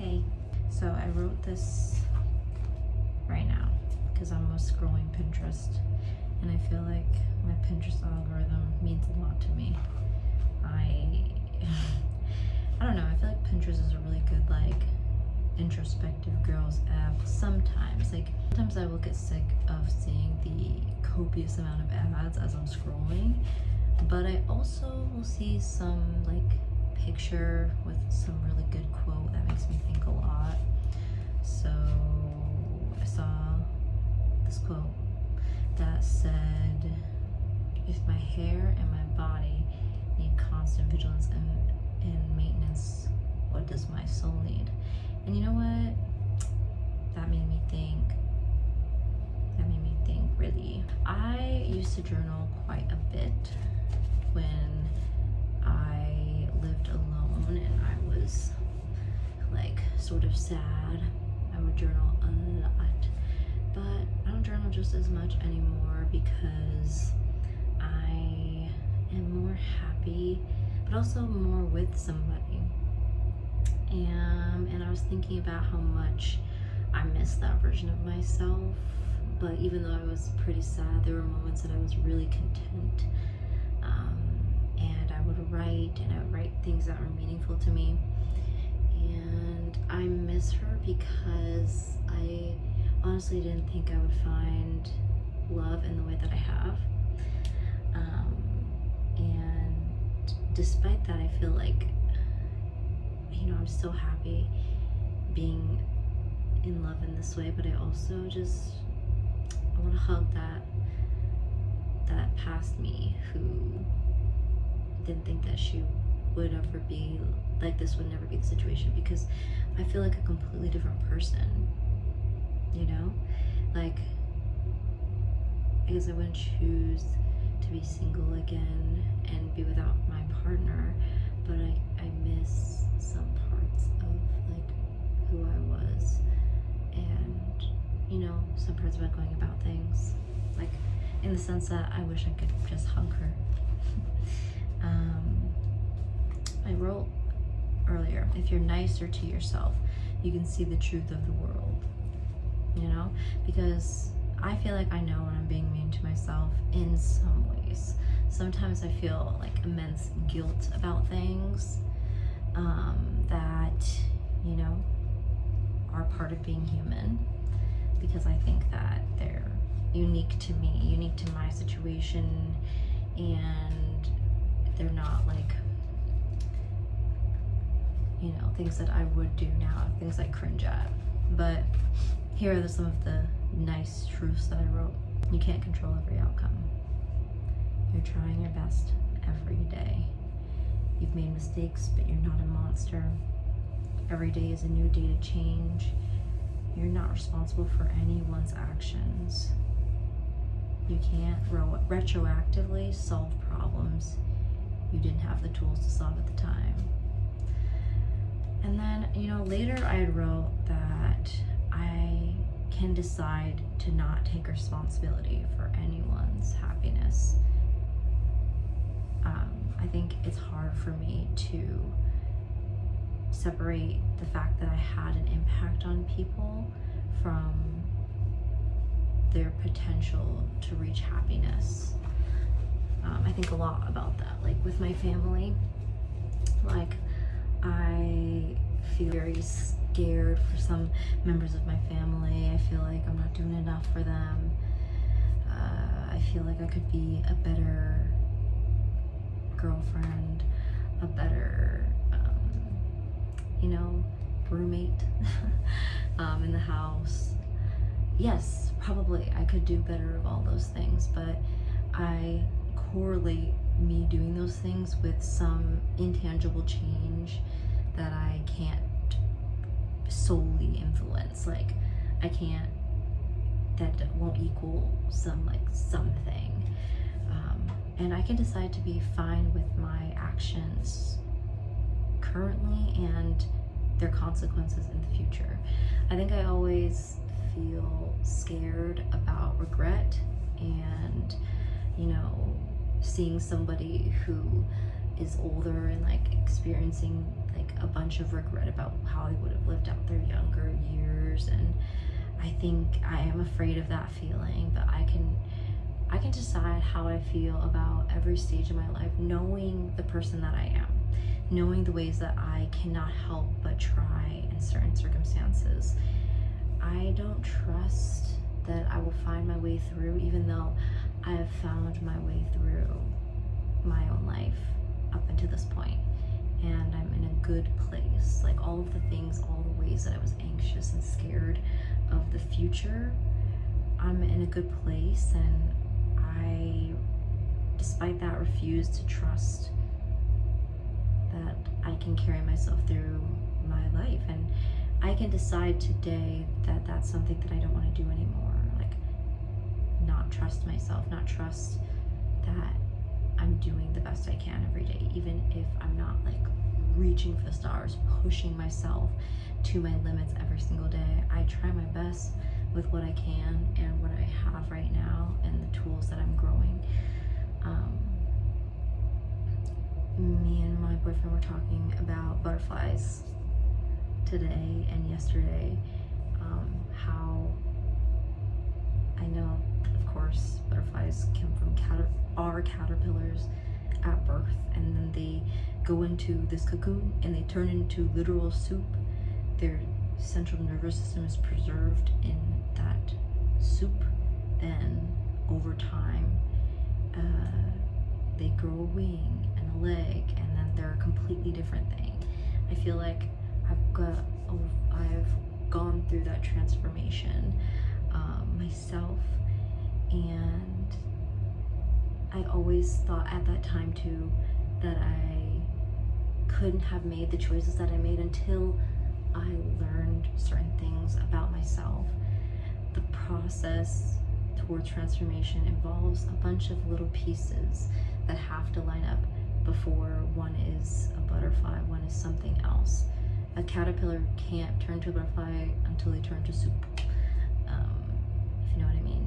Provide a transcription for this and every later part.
Hey, so I wrote this right now because I'm scrolling Pinterest and I feel like my Pinterest algorithm means a lot to me. I don't know, I feel like Pinterest is a really good introspective girls app sometimes. Sometimes I will get sick of seeing the copious amount of ads as I'm scrolling, but I also will see some picture with some really good quote that makes me think a lot. So I saw this quote that said, if my hair and my body need constant vigilance and maintenance, what does my soul need? And you know what? That made me think really. I used to journal quite a bit when I lived alone and I was sort of sad. I would journal a lot, but I don't journal just as much anymore because I am more happy, but also more with somebody. And I was thinking about how much I miss that version of myself. But even though I was pretty sad, there were moments that I was really content. And I would write things that were meaningful to me. And I miss her because I honestly didn't think I would find love in the way that I have. And despite that, I feel like, I'm still happy being in love in this way, but I also I want to hug that past me who didn't think that she would ever be this would never be the situation, because I feel like a completely different person, I guess I wouldn't choose to be single again and be without my partner, but I miss some parts of who I was, and some parts about going about things, in the sense that I wish I could just hug her. I wrote earlier, if you're nicer to yourself, you can see the truth of the world, because I feel like I know when I'm being mean to myself in some ways. Sometimes I feel immense guilt about things that, are part of being human, because I think that they're unique to me, unique to my situation, and they're not things that I would do now, things I cringe at. But here are some of the nice truths that I wrote. You can't control every outcome. You're trying your best every day. You've made mistakes, but you're not a monster. Every day is a new day to change. You're not responsible for anyone's actions. You can't retroactively solve problems you didn't have the tools to solve at the time. And then, later I had wrote that I can decide to not take responsibility for anyone's happiness. I think it's hard for me to separate the fact that I had an impact on people from their potential to reach happiness. I think a lot about that, with my family. I feel very scared for some members of my family. I feel like I'm not doing enough for them. I feel like I could be a better girlfriend, a better, roommate in the house. Yes, probably I could do better of all those things, but I correlate me doing those things with some intangible change that I can't solely influence. That won't equal something. And I can decide to be fine with my actions currently and their consequences in the future. I think I always feel scared about regret and, seeing somebody who is older and experiencing like a bunch of regret about how they would have lived out their younger years. And I think I am afraid of that feeling, but I can decide how I feel about every stage of my life, knowing the person that I am, knowing the ways that I cannot help but try in certain circumstances. I don't trust that I will find my way through, even though I have found my way through my own life up until this point, and I'm in a good place. Like all of the things, all the ways that I was anxious and scared of the future, I'm in a good place, and I, despite that, refuse to trust that I can carry myself through my life. And I can decide today that that's something that I don't want to do anymore. Like, not trust myself, not trust that I'm doing the best I can every day, even if I'm not like reaching for the stars, pushing myself to my limits every single day. I try my best with what I can and what I have right now and the tools that I'm growing. Me and my boyfriend were talking about butterflies today and yesterday, how I know, of course, butterflies come from caterpillars at birth, and then they go into this cocoon and they turn into literal soup. Their central nervous system is preserved in that soup. Then over time, they grow a wing and a leg, and then they're a completely different thing. I feel like I've gone through that transformation myself, and I always thought at that time too that I couldn't have made the choices that I made until I learned certain things about myself. The process toward transformation involves a bunch of little pieces that have to line up before one is a butterfly, one is something else. A caterpillar can't turn to a butterfly until they turn to soup, if you know what I mean.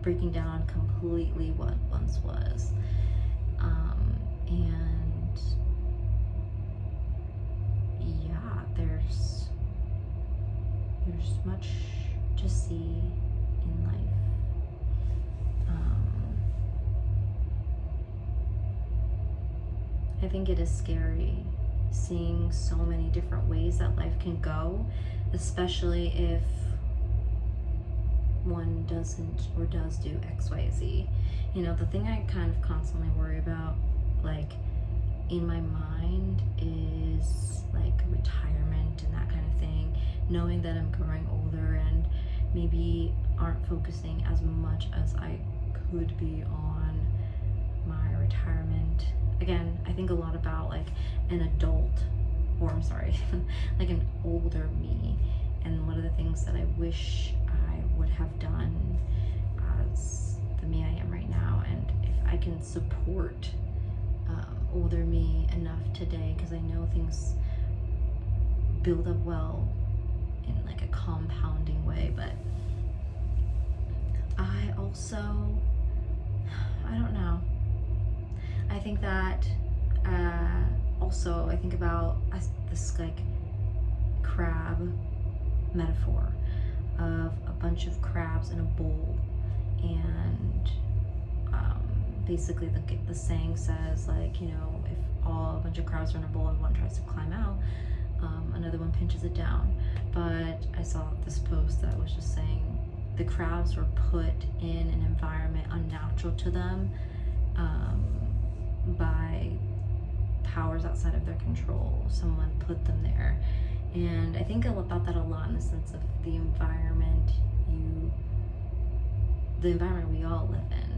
Breaking down completely what once was. And yeah, there's much to see in life. I think it is scary seeing so many different ways that life can go, especially if one doesn't or does do X, Y, Z. You know, the thing I kind of constantly worry about, like, in my mind is like retirement and that kind of thing, knowing that I'm growing older and maybe aren't focusing as much as I could be on my retirement. Again, I think a lot about like an adult, or I'm sorry, like an older me, and what are the things that I wish I would have done as the me I am right now, and if I can support older me enough today, because I know things build up well in like a compounding way. But I don't know. I think that also I think about this like crab metaphor of a bunch of crabs in a bowl, and basically the saying says, like, you know, if a bunch of crabs are in a bowl and one tries to climb out, another one pinches it down. But I saw this post that was just saying the crabs were put in an environment unnatural to them by powers outside of their control. Someone put them there. And I think about that a lot, in the sense of the environment we all live in,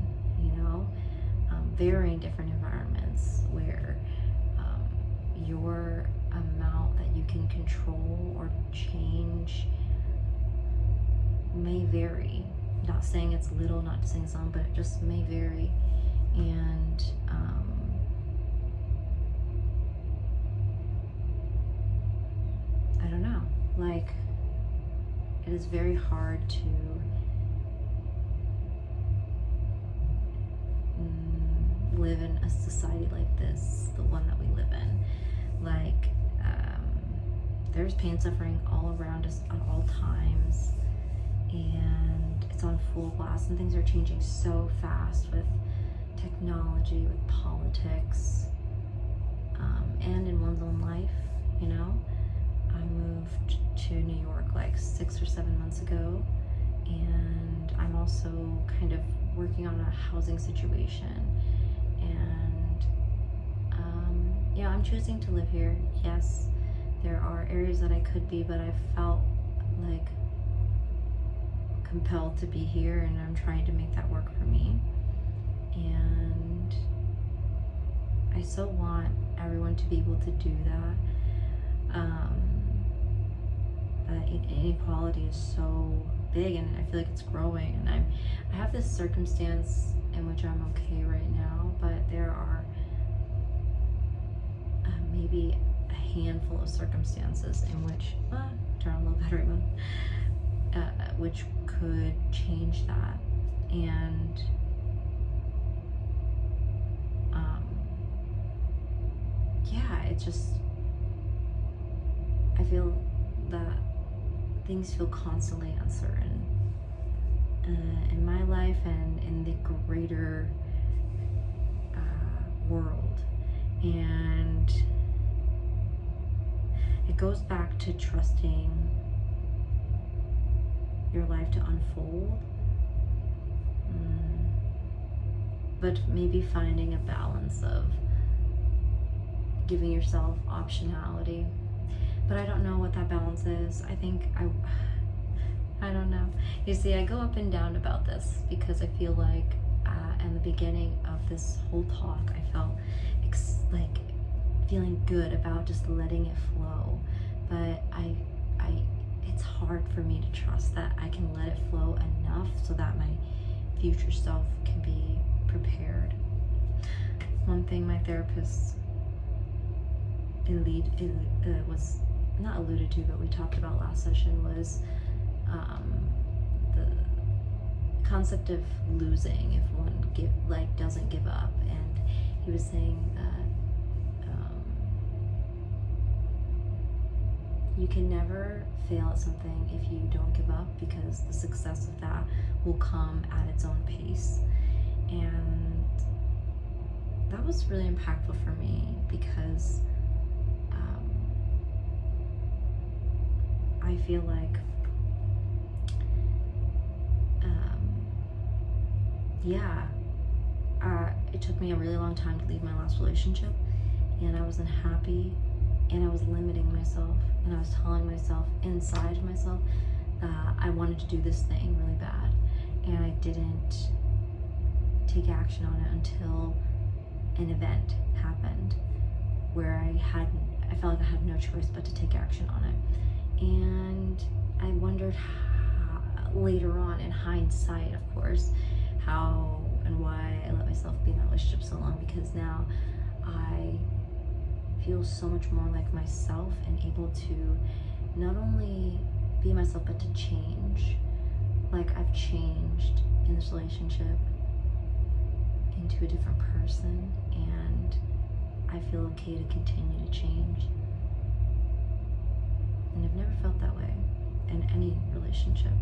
you know, varying different environments where your amount that you can control or change may vary. Not saying it's little, not saying it's none, but it just may vary. And I don't know, like, it is very hard to live in a society like this, the one that we live in. Like, There's pain, suffering all around us at all times, and it's on full blast, and things are changing so fast with technology, with politics, and in one's own life, you know. I moved to New York like 6 or 7 months ago, and I'm also kind of working on a housing situation, and yeah, I'm choosing to live here. Yes, there are areas that I could be, but I felt like compelled to be here, and I'm trying to make that work for me. And I so want everyone to be able to do that. But inequality is so big, and I feel like it's growing, and I have this circumstance in which I'm okay right now, but there are maybe a handful of circumstances in which turn on a little battery mode, which could change that. And yeah, it's just, I feel that things feel constantly uncertain in my life and in the greater world. And it goes back to trusting your life to unfold, but maybe finding a balance of giving yourself optionality. But I don't know what that balance is. I think I don't know. You see, I go up and down about this because I feel like in the beginning of this whole talk, I felt like feeling good about just letting it flow. But it's hard for me to trust that I can let it flow enough so that my future self can be prepared. One thing my therapist was not alluded to, but we talked about last session was the concept of losing if one doesn't give up. And he was saying that you can never fail at something if you don't give up, because the success of that will come at its own pace. And that was really impactful for me, because I feel like it took me a really long time to leave my last relationship, and I was unhappy, and I was limiting myself, and I was telling myself inside myself that I wanted to do this thing really bad, and I didn't take action on it until an event happened where I felt like I had no choice but to take action on it. And I wondered later on, in hindsight, of course, how and why I let myself be in that relationship so long, because now I feel so much more like myself and able to not only be myself but to change. Like, I've changed in this relationship into a different person, and I feel okay to continue to change. And I've never felt that way in any relationship.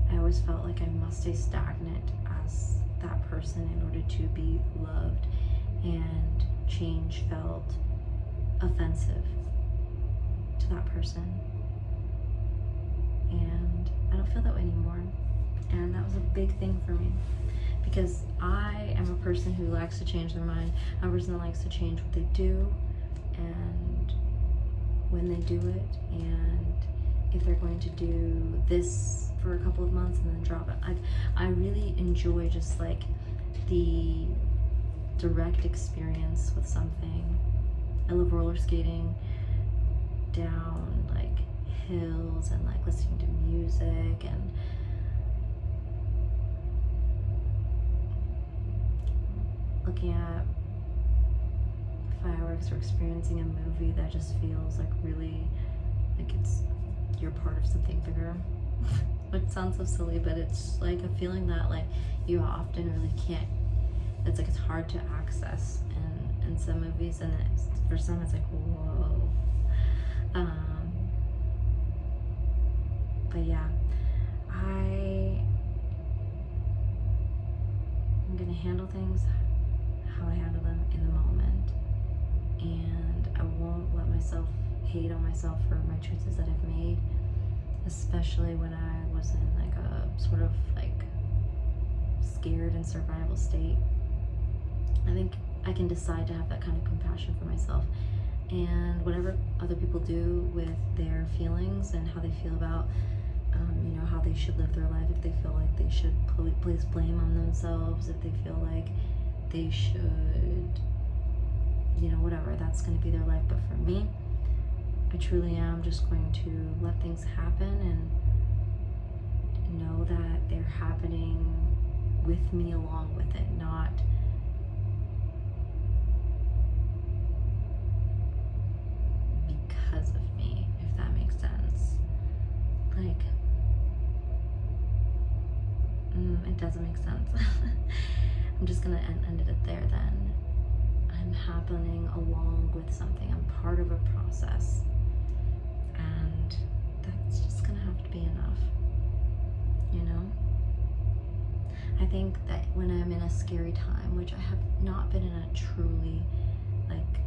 I always felt like I must stay stagnant as that person in order to be loved, and change felt offensive to that person. And I don't feel that way anymore. And that was a big thing for me, because I am a person who likes to change their mind. I'm a person that likes to change what they do and when they do it, and if they're going to do this for a couple of months and then drop it. I really enjoy just like the direct experience with something. I love roller skating down like hills and like listening to music and looking at fireworks, or experiencing a movie that just feels like really like you're part of something bigger. Which sounds so silly, but it's like a feeling that like you often really can't, it's like it's hard to access in some movies, and then for some it's like, whoa. But yeah, I'm gonna handle things how I handle them in the moment, and I won't let myself hate on myself for my choices that I've made, especially when I was in like a sort of like scared and survival state. I think I can decide to have that kind of compassion for myself, and whatever other people do with their feelings and how they feel about how they should live their life, if they feel like they should place blame on themselves, if they feel like they should, whatever, that's going to be their life. But for me, I truly am just going to let things happen and know that they're happening with me along with it, not because of me, if that makes sense. Like, it doesn't make sense. I'm just gonna end it there then. I'm happening along with something. I'm part of a process. And that's just gonna have to be enough. I think that when I'm in a scary time, which I have not been in a truly like,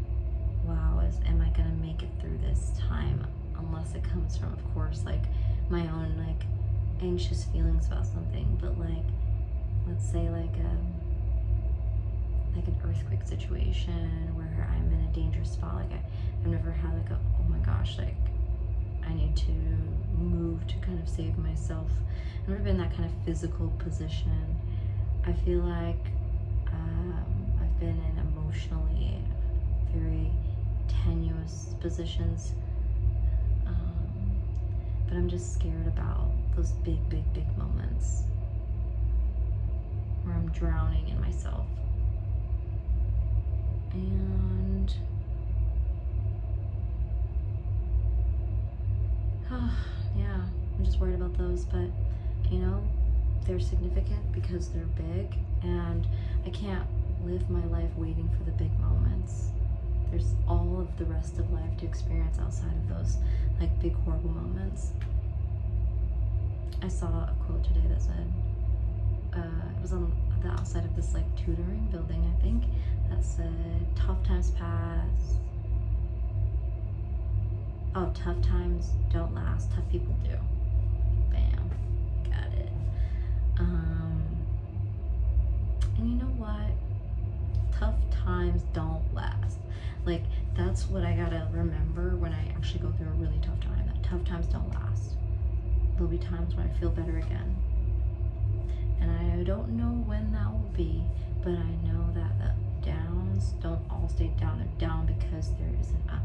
wow, am I gonna make it through this time, unless it comes from, of course, like my own like anxious feelings about something. But like, let's say like an earthquake situation where I'm in a dangerous spot. Like I've never had like oh my gosh, like I need to move to kind of save myself. I've never been in that kind of physical position. I feel like I've been in emotionally very tenuous positions, but I'm just scared about those big moments where I'm drowning in myself. And yeah, I'm just worried about those, but they're significant because they're big, and I can't live my life waiting for the big moments. There's all of the rest of life to experience outside of those like big horrible moments. I saw a quote today that said, it was on the outside of this like tutoring building, I think, that said, tough times pass. Oh, tough times don't last, tough people do. Bam, got it. And you know what? Tough times don't last. Like, that's what I gotta remember when I actually go through a really tough time, that tough times don't last. There'll be times when I feel better again. And I don't know when that will be, but I know that the downs don't all stay down. They're down because there is an up.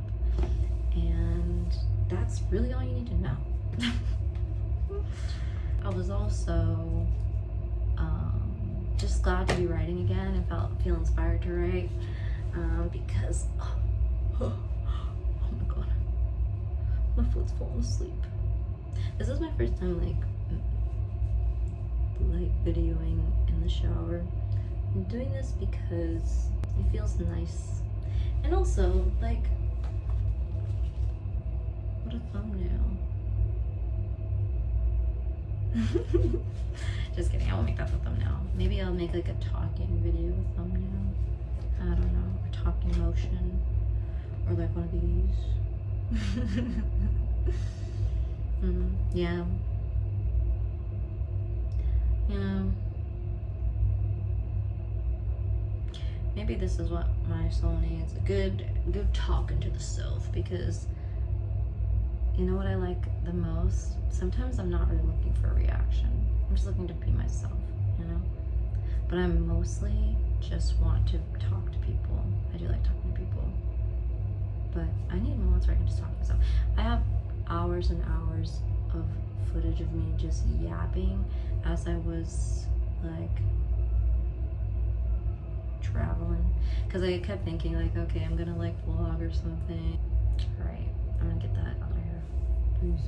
And that's really all you need to know. I was also just glad to be writing again and feel inspired to write, because oh my god, my foot's falling asleep. This is my first time like videoing in the shower. I'm doing this because it feels nice, and also like, what a thumbnail. Just kidding, I won't make that the thumbnail. Maybe I'll make like a talking video thumbnail. I don't know, or talking motion, or like one of these. Yeah. Maybe this is what my soul needs, a good talking to the self, because you know what I like the most? Sometimes I'm not really looking for a reaction. I'm just looking to be myself, But I mostly just want to talk to people. I do like talking to people. But I need moments where I can just talk to myself. I have hours and hours of footage of me just yapping as I was like traveling. Because I kept thinking like, okay, I'm gonna like vlog or something. Alright, I'm gonna get that out of here. Peace.